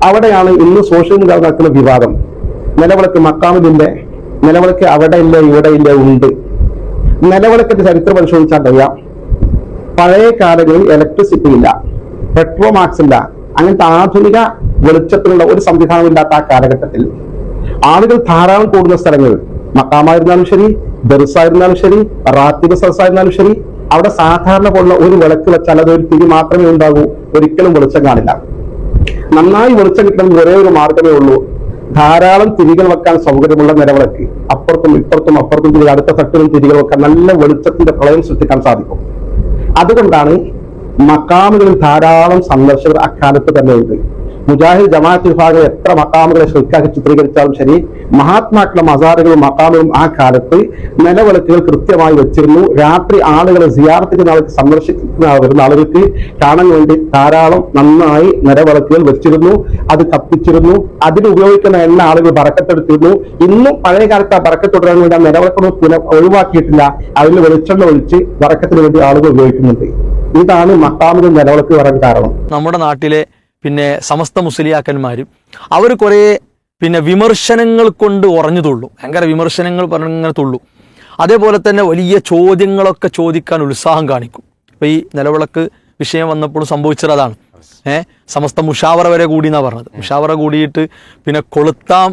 അവിടെയാണ് ഇന്ന് social media നടക്കുന്ന വിവാദം. നിലവിളക്ക് മക്കാമിലിന്റെ നിലവിളക്ക് അവിടെ ഇല്ല ഇവിടെ ഇല്ല ഉണ്ട്. നിലവിളക്കിന്റെ ചരിത്രം പരിശോധിച്ചാൽ അറിയാം, പഴയ കാലങ്ങളിൽ ഇലക്ട്രിസിറ്റി ഇല്ല, പെട്രോമാക്സ് ഇല്ല, അങ്ങനത്തെ ആധുനിക വെളിച്ചത്തിലുള്ള ഒരു സംവിധാനം ഇല്ലാത്ത ആ കാലഘട്ടത്തിൽ ആളുകൾ ധാരാളം കൂടുന്ന സ്ഥലങ്ങൾ മക്കാമായിരുന്നാലും ശരി, ദർസായിരുന്നാലും ശരി, റാത്തിബ് സദസ്സായിരുന്നാലും ശരി, അവിടെ സാധാരണ പോലുള്ള ഒരു വിളക്ക് വെച്ചാൽ അതൊരു തിരി മാത്രമേ ഉണ്ടാകൂ, ഒരിക്കലും വെളിച്ചം കാണില്ല. നന്നായി വെളിച്ചം കിട്ടണമെങ്കിൽ ഒരേ ഒരു മാർഗമേ ഉള്ളൂ, ധാരാളം തിരികൾ വെക്കാൻ സൗകര്യമുള്ള നിലവിളക്ക്, അപ്പുറത്തും ഇപ്പുറത്തും അപ്പുറത്തും തിരികൾ, അടുത്ത തട്ടിലും തിരികൾ വെക്കാൻ നല്ല വെളിച്ചത്തിന്റെ പ്രളയം സൃഷ്ടിക്കാൻ സാധിക്കും. അതുകൊണ്ടാണ് മക്കാമുകളിൽ ധാരാളം സന്ദർശകർ അക്കാലത്ത് തന്നെ ഉണ്ട്. മുജാഹിദ് ജമാഅത്ത് വിഭാഗം എത്ര മക്കാമുകളെ ശരിക്കാക്കി ചിത്രീകരിച്ചാലും ശരി, മഹാത്മാക്കളുടെ മസാറുകളും മക്കാമുകളും ആ കാലത്ത് നിലവിളക്കുകൾ കൃത്യമായി വെച്ചിരുന്നു. രാത്രി ആളുകളെ സിയാറത്ത് ചെയ്യുന്ന ആൾക്ക് സന്ദർശിക്കുന്ന വരുന്ന ആളുകൾക്ക് കാണാൻ വേണ്ടി ധാരാളം നന്നായി നിലവിളക്കുകൾ വെച്ചിരുന്നു, അത് കത്തിച്ചിരുന്നു. അതിന് ഉപയോഗിക്കുന്ന എല്ലാ ആളുകൾ ബറക്കത്തെടുത്തിരുന്നു. ഇന്നും പഴയ കാലത്ത് ആ ബറക്കത്ത് തുടരാൻ വേണ്ടി ആ നിലവിളക്കൊന്നും ഒഴിവാക്കിയിട്ടില്ല, അതിൽ വെളിച്ചെണ്ണ ഒഴിച്ച് ബറക്കത്തിന് വേണ്ടി ആളുകൾ ഉപയോഗിക്കുന്നുണ്ട്. ഇതാണ് മക്കാമുകൾ നിലവിളക്ക് പറയാൻ കാരണം. നമ്മുടെ നാട്ടിലെ പിന്നെ സമസ്ത മുസ്ലിയാക്കന്മാരും അവർ കുറേ പിന്നെ വിമർശനങ്ങൾ കൊണ്ട് ഉറഞ്ഞു തുള്ളു, ഭയങ്കര വിമർശനങ്ങൾ പറഞ്ഞിങ്ങനെ തുള്ളു. അതേപോലെ തന്നെ വലിയ ചോദ്യങ്ങളൊക്കെ ചോദിക്കാൻ ഉത്സാഹം കാണിക്കും. അപ്പോൾ ഈ നിലവിളക്ക് വിഷയം വന്നപ്പോൾ സംഭവിച്ചത് അതാണ്. സമസ്ത മുഷാവറ വരെ കൂടി എന്നാണ് പറഞ്ഞത്. മുഷാവറ കൂടിയിട്ട് പിന്നെ കൊളുത്താം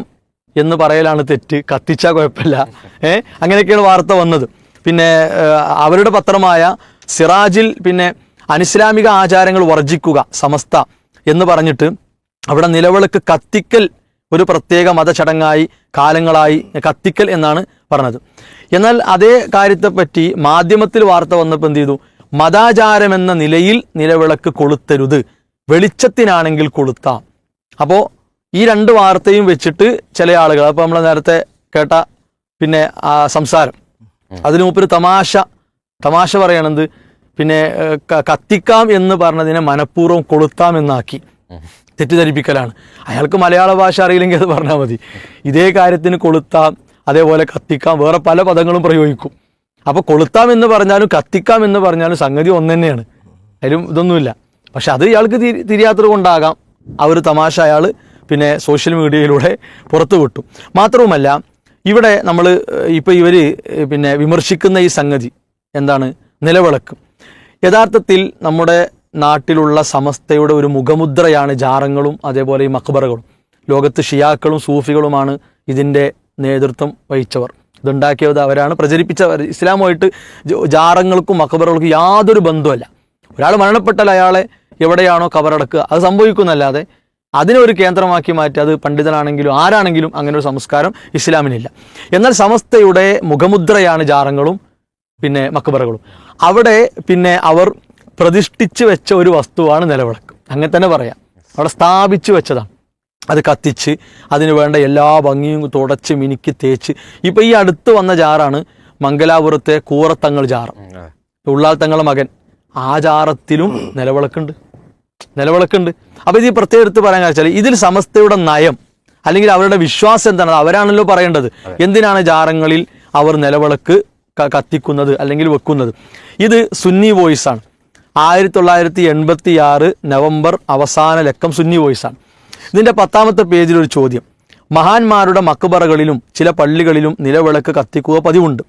എന്ന് പറയലാണ് തെറ്റ്, കത്തിച്ചാൽ കുഴപ്പമില്ല, അങ്ങനെയൊക്കെയാണ് വാർത്ത വന്നത്. പിന്നെ അവരുടെ പത്രമായ സിറാജിൽ പിന്നെ അനിസ്ലാമിക ആചാരങ്ങൾ വർജിക്കുക സമസ്ത എന്ന് പറഞ്ഞിട്ട് അവിടെ നിലവിളക്ക് കത്തിക്കൽ ഒരു പ്രത്യേക മതചടങ്ങായി കാലങ്ങളായി കത്തിക്കൽ എന്നാണ് പറഞ്ഞത്. എന്നാൽ അതേ കാര്യത്തെപ്പറ്റി മാധ്യമത്തിൽ വാർത്ത വന്നപ്പോൾ എന്ത് ചെയ്തു, മതാചാരമെന്ന നിലയിൽ നിലവിളക്ക് കൊളുത്തരുത്, വെളിച്ചത്തിനാണെങ്കിൽ കൊളുത്താം. അപ്പോൾ ഈ രണ്ട് വാർത്തയും വെച്ചിട്ട് ചില ആളുകൾ, അപ്പോൾ നമ്മൾ നേരത്തെ കേട്ട പിന്നെ സംസാരം, അതിനു മുമ്പ് ഒരു തമാശ പറയണത് പിന്നെ കത്തിക്കാം എന്ന് പറഞ്ഞതിനെ മനഃപൂർവ്വം കൊളുത്താം എന്നാക്കി തെറ്റിദ്ധരിപ്പിക്കലാണ്. അയാൾക്ക് മലയാള ഭാഷ അറിയില്ലെങ്കിൽ അത് പറഞ്ഞാൽ മതി. ഇതേ കാര്യത്തിന് കൊളുത്താം, അതേപോലെ കത്തിക്കാം, വേറെ പല പദങ്ങളും പ്രയോഗിക്കും. അപ്പോൾ കൊളുത്താം എന്ന് പറഞ്ഞാലും കത്തിക്കാം എന്ന് പറഞ്ഞാലും സംഗതി ഒന്ന് തന്നെയാണ്, അതിലും ഇതൊന്നുമില്ല. പക്ഷെ അത് ഇയാൾക്ക് തിരിയാത്തത് കൊണ്ടാകാം ആ ഒരു തമാശ അയാൾ പിന്നെ സോഷ്യൽ മീഡിയയിലൂടെ പുറത്തു വിട്ടു. മാത്രവുമല്ല, ഇവിടെ നമ്മൾ ഇപ്പോൾ ഇവർ പിന്നെ വിമർശിക്കുന്ന ഈ സംഗതി എന്താണ്, നിലവിളക്ക് യഥാർത്ഥത്തിൽ നമ്മുടെ നാട്ടിലുള്ള സമസ്തയുടെ ഒരു മുഖമുദ്രയാണ് ജാറങ്ങളും അതേപോലെ ഈ മഖ്ബറകളും. ലോകത്ത് ഷിയാക്കളും സൂഫികളുമാണ് ഇതിൻ്റെ നേതൃത്വം വഹിച്ചവർ, ഇതുണ്ടാക്കിയത് അവരാണ്, പ്രചരിപ്പിച്ചവർ. ഇസ്ലാമുമായിട്ട് ജാറങ്ങൾക്കും മഖ്ബറകൾക്കും യാതൊരു ബന്ധമല്ല. ഒരാൾ മരണപ്പെട്ടാൽ അയാളെ എവിടെയാണോ കബറടക്കുക അത് സംഭവിക്കുന്നല്ലാതെ അതിനൊരു കേന്ദ്രമാക്കി മാറ്റി അത് പണ്ഡിതനാണെങ്കിലും ആരാണെങ്കിലും അങ്ങനെ ഒരു സംസ്കാരം ഇസ്ലാമിനില്ല. എന്നാൽ സമസ്തയുടെ മുഖമുദ്രയാണ് ജാറങ്ങളും പിന്നെ മഖ്ബറകളും. അവിടെ പിന്നെ അവർ പ്രതിഷ്ഠിച്ച് വെച്ച ഒരു വസ്തുവാണ് നിലവിളക്ക്, അങ്ങനെ തന്നെ പറയാം. അവിടെ സ്ഥാപിച്ചു വെച്ചതാണ്. അത് കത്തിച്ച് അതിന് വേണ്ട എല്ലാ ഭംഗിയും തുടച്ച് മിനുക്കി തേച്ച്. ഇപ്പം ഈ അടുത്ത് വന്ന ജാറാണ് മംഗലാപുരത്തെ കൂറത്തങ്ങൾ ജാറ്, ഉള്ളാൽ തങ്ങളുടെ മകൻ. ആ ജാറത്തിലും നിലവിളക്കുണ്ട്. അപ്പോൾ ഇത് പ്രത്യേകം എടുത്ത് പറയാൻ വെച്ചാൽ ഇതിൽ സമസ്തയുടെ നയം അല്ലെങ്കിൽ അവരുടെ വിശ്വാസം എന്താണ്, അവരാണല്ലോ പറയേണ്ടത്. എന്തിനാണ് ജാറങ്ങളിൽ അവർ നിലവിളക്ക് കത്തിക്കുന്നത് അല്ലെങ്കിൽ വെക്കുന്നത്? ഇത് സുന്നി വോയിസാണ്. 1986 നവംബർ അവസാന ലക്കം സുന്നി വോയിസാണ്. ഇതിൻ്റെ 10ാമത്തെ പേജിൽ ഒരു ചോദ്യം, മഹാന്മാരുടെ മക്ബറകളിലും ചില പള്ളികളിലും നിലവിളക്ക് കത്തിക്കുക പതിവുണ്ട്,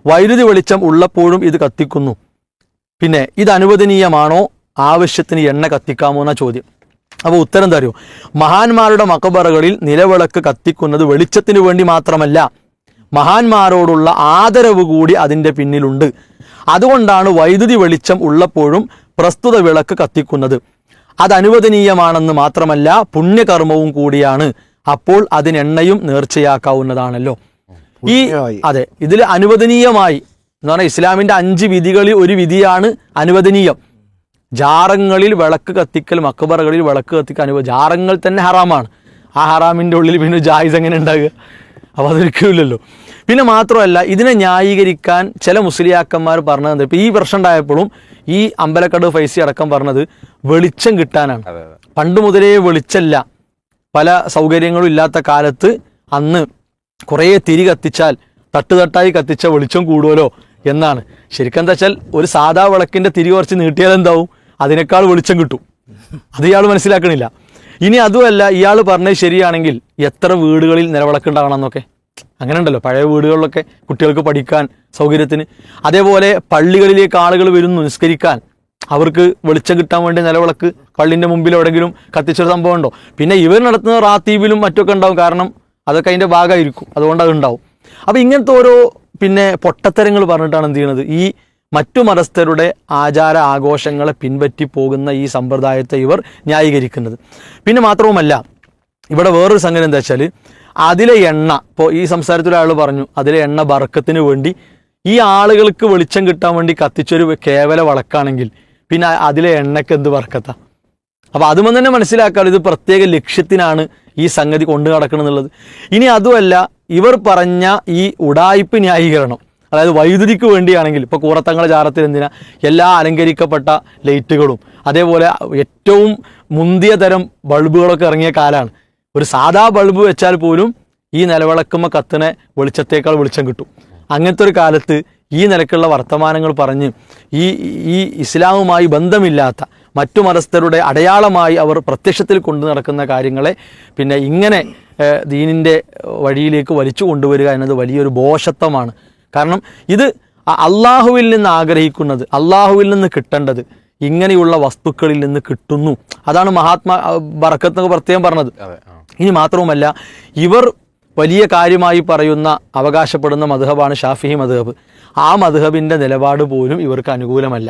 വൈദ്യുതി വെളിച്ചം ഉള്ളപ്പോഴും ഇത് കത്തിക്കുന്നു, പിന്നെ ഇത് അനുവദനീയമാണോ, ആവശ്യത്തിന് എണ്ണ കത്തിക്കാമോ എന്ന ചോദ്യം. അപ്പോൾ ഉത്തരം തരൂ, മഹാന്മാരുടെ മക്ബറകളിൽ നിലവിളക്ക് കത്തിക്കുന്നത് വെളിച്ചത്തിന് വേണ്ടി മാത്രമല്ല, മഹാന്മാരോടുള്ള ആദരവ് കൂടി അതിൻ്റെ പിന്നിലുണ്ട്. അതുകൊണ്ടാണ് വൈദ്യുതി വെളിച്ചം ഉള്ളപ്പോഴും പ്രസ്തുത വിളക്ക് കത്തിക്കുന്നത്. അത് അനുവദനീയമാണെന്ന് മാത്രമല്ല പുണ്യകർമ്മവും കൂടിയാണ്. അപ്പോൾ അതിനെണ്ണയും നേർച്ചയാക്കാവുന്നതാണല്ലോ. അതെ, ഇതിൽ അനുവദനീയമായി എന്ന് പറഞ്ഞാൽ ഇസ്ലാമിൻ്റെ 5 വിധികളിൽ ഒരു വിധിയാണ് അനുവദനീയം. ജാറങ്ങളിൽ വിളക്ക് കത്തിക്കൽ, മക്ബറകളിൽ വിളക്ക് കത്തിക്കൽ ജാറങ്ങൾ തന്നെ ഹറാമാണ്. ആ ഹറാമിൻ്റെ ഉള്ളിൽ പിന്നെ ജായിസ് എങ്ങനെ ഉണ്ടാകുക? അപ്പോൾ അതൊരിക്കലുമില്ലല്ലോ. പിന്നെ മാത്രമല്ല, ഇതിനെ ന്യായീകരിക്കാൻ ചില മുസ്ലിയാക്കന്മാർ പറഞ്ഞത്, ഇപ്പോൾ ഈ പ്രശ്നം ഉണ്ടായപ്പോഴും ഈ അമ്പലക്കടവ് ഫൈസി അടക്കം പറഞ്ഞത് വെളിച്ചം കിട്ടാനാണ്. പണ്ട് മുതലേ വെളിച്ചമില്ല, പല സൗകര്യങ്ങളും ഇല്ലാത്ത കാലത്ത് അന്ന് കുറേ തിരി കത്തിച്ചാൽ തട്ടുതട്ടായി കത്തിച്ച വെളിച്ചം കൂടുമല്ലോ എന്നാണ്. ശരിക്കും എന്താ വെച്ചാൽ ഒരു സാധാ വിളക്കിൻ്റെ തിരി കുറച്ച് നീട്ടിയാൽ എന്താവും, അതിനേക്കാൾ വെളിച്ചം കിട്ടും. അത് ഇയാൾ മനസ്സിലാക്കണില്ല. ഇനി അതുമല്ല, ഇയാൾ പറഞ്ഞത് ശരിയാണെങ്കിൽ എത്ര വീടുകളിൽ നിലവിളക്കുണ്ടാകണം എന്നൊക്കെ അങ്ങനെ ഉണ്ടല്ലോ, പഴയ വീടുകളിലൊക്കെ കുട്ടികൾക്ക് പഠിക്കാൻ സൗകര്യത്തിന്. അതേപോലെ പള്ളികളിലേക്ക് ആളുകൾ വരുന്നു നിസ്കരിക്കാൻ, അവർക്ക് വെളിച്ചം കിട്ടാൻ വേണ്ടി നിലവിളക്ക് പള്ളിൻ്റെ മുമ്പിൽ എവിടെയെങ്കിലും കത്തിച്ചൊരു സംഭവം ഉണ്ടോ? പിന്നെ ഇവർ നടത്തുന്ന റാത്തീബിലും മറ്റൊക്കെ ഉണ്ടാവും, കാരണം അതൊക്കെ അതിൻ്റെ ഭാഗമായിരിക്കും, അതുകൊണ്ട് അത് ഉണ്ടാവും. അപ്പോൾ ഇങ്ങനത്തെ ഓരോ പിന്നെ പൊട്ടത്തരങ്ങൾ പറഞ്ഞിട്ടാണ് എന്ത് ചെയ്യണത്, ഈ മറ്റു മതസ്ഥരുടെ ആചാര ആഘോഷങ്ങളെ പിൻപറ്റി പോകുന്ന ഈ സമ്പ്രദായത്തെ ഇവർ ന്യായീകരിക്കുന്നത്. പിന്നെ മാത്രവുമല്ല, ഇവിടെ വേറൊരു സംഗതി എന്താ വെച്ചാൽ, അതിലെ എണ്ണ, ഇപ്പോൾ ഈ സംസാരത്തിലൊരാൾ പറഞ്ഞു അതിലെ എണ്ണ ബർക്കത്തിന് വേണ്ടി ഈ ആളുകൾക്ക് വെളിച്ചം കിട്ടാൻ വേണ്ടി കത്തിച്ചൊരു കേവല വളക്കാണെങ്കിൽ പിന്നെ അതിലെ എണ്ണയ്ക്ക് എന്ത് ബർക്കത്താ? അപ്പോൾ അതും തന്നെ മനസ്സിലാക്കാറ് ഇത് പ്രത്യേക ലക്ഷ്യത്തിനാണ് ഈ സംഗതി കൊണ്ടു നടക്കണമെന്നുള്ളത്. ഇനി അതുമല്ല, ഇവർ പറഞ്ഞ ഈ ഉഡായിപ്പ് ന്യായീകരണം, അതായത് വൈദ്യുതിക്ക് വേണ്ടിയാണെങ്കിൽ ഇപ്പോൾ കൂറത്തങ്ങളെ ജാറത്തിൽ എന്തിനാ എല്ലാ അലങ്കരിക്കപ്പെട്ട ലൈറ്റുകളും അതേപോലെ ഏറ്റവും മുന്തിയ തരം ബൾബുകളൊക്കെ ഇറങ്ങിയ കാലമാണ്. ഒരു സാധാ ബൾബ് വെച്ചാൽ പോലും ഈ നിലവിളക്കുമ്പോൾ കത്തിനെ വെളിച്ചത്തേക്കാൾ വെളിച്ചം കിട്ടും. അങ്ങനത്തെ ഒരു കാലത്ത് ഈ നിലക്കുള്ള വർത്തമാനങ്ങൾ പറഞ്ഞ് ഈ ഇസ്ലാമുമായി ബന്ധമില്ലാത്ത മറ്റു മതസ്ഥരുടെ അടയാളമായി അവർ പ്രത്യക്ഷത്തിൽ കൊണ്ടു നടക്കുന്ന കാര്യങ്ങളെ പിന്നെ ഇങ്ങനെ ദീനിൻ്റെ വഴിയിലേക്ക് വലിച്ചു കൊണ്ടുവരിക എന്നത് വലിയൊരു ഭോഷത്വമാണ്. കാരണം ഇത് അള്ളാഹുവിൽ നിന്ന് ആഗ്രഹിക്കുന്നത്, അള്ളാഹുവിൽ നിന്ന് കിട്ടേണ്ടത് ഇങ്ങനെയുള്ള വസ്തുക്കളിൽ നിന്ന് കിട്ടുന്നു. അതാണ് മഹാത്മാ ബർക്കത്ത് എന്നൊക്കെ പ്രത്യേകം പറഞ്ഞത്. ഇനി മാത്രവുമല്ല, ഇവർ വലിയ കാര്യമായി പറയുന്ന അവകാശപ്പെടുന്ന മദ്ഹബാണ് ഷാഫിഈ മദ്ഹബ്. ആ മദ്ഹബിൻ്റെ നിലപാട് പോലും ഇവർക്ക് അനുകൂലമല്ല.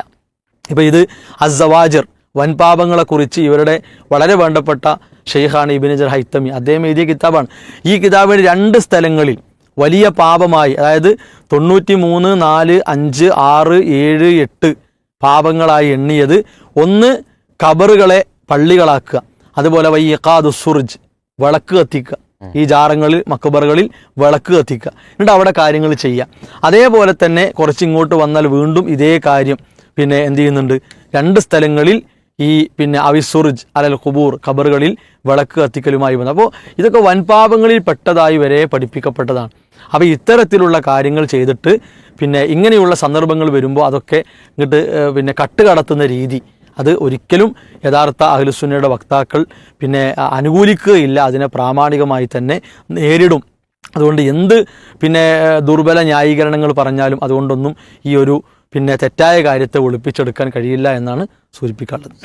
ഇപ്പോൾ ഇത് അസ്സവാജിർ, വൻപാപങ്ങളെക്കുറിച്ച് ഇവരുടെ വളരെ വേണ്ടപ്പെട്ട ഷെയ്ഖാണ് ഇബ്നു ഹജർ ഹൈത്തമി, അദ്ദേഹം എഴുതിയ കിതാബാണ്. ഈ കിതാബിന് 2 സ്ഥലങ്ങളിൽ വലിയ പാപമായി, അതായത് 93, 4, 5, 6, 7, 8 പാപങ്ങളായി എണ്ണിയത്, ഒന്ന് ഖബറുകളെ പള്ളികളാക്കുക, അതുപോലെ വയ്യഖാദു സുർജ് വിളക്ക് കത്തിക്കുക, ഈ ജാറങ്ങളിൽ മക്ബറുകളിൽ വിളക്ക് കത്തിക്കുക, എന്നിട്ട് അവിടെ കാര്യങ്ങൾ ചെയ്യുക. അതേപോലെ തന്നെ കുറച്ചിങ്ങോട്ട് വന്നാൽ വീണ്ടും ഇതേ കാര്യം പിന്നെ എന്ത് ചെയ്യുന്നുണ്ട്, 2 സ്ഥലങ്ങളിൽ ഈ പിന്നെ അവിസുർജ് അലൽ ഖുബൂർ ഖബറുകളിൽ വിളക്ക് കത്തിക്കലുമായി വന്നു. അപ്പോൾ ഇതൊക്കെ വൻപാപങ്ങളിൽ പെട്ടതായി വരെ പഠിപ്പിക്കപ്പെട്ടതാണ്. അപ്പോൾ ഇത്തരത്തിലുള്ള കാര്യങ്ങൾ ചെയ്തിട്ട് പിന്നെ ഇങ്ങനെയുള്ള സന്ദർഭങ്ങൾ വരുമ്പോൾ അതൊക്കെ ഇങ്ങോട്ട് പിന്നെ കട്ടുകടത്തുന്ന രീതി, അത് ഒരിക്കലും യഥാർത്ഥ അഹ്ലുസുന്നയുടെ വക്താക്കൾ പിന്നെ അനുകൂലിക്കുകയില്ല, അതിനെ പ്രാമാണികമായി തന്നെ നേരിടും. അതുകൊണ്ട് എന്ത് പിന്നെ ദുർബല ന്യായീകരണങ്ങൾ പറഞ്ഞാലും അതുകൊണ്ടൊന്നും ഈ ഒരു പിന്നെ തെറ്റായ കാര്യത്തെ ഒളിപ്പിച്ചെടുക്കാൻ കഴിയില്ല എന്നാണ് സൂചിപ്പിക്കാനുള്ളത്.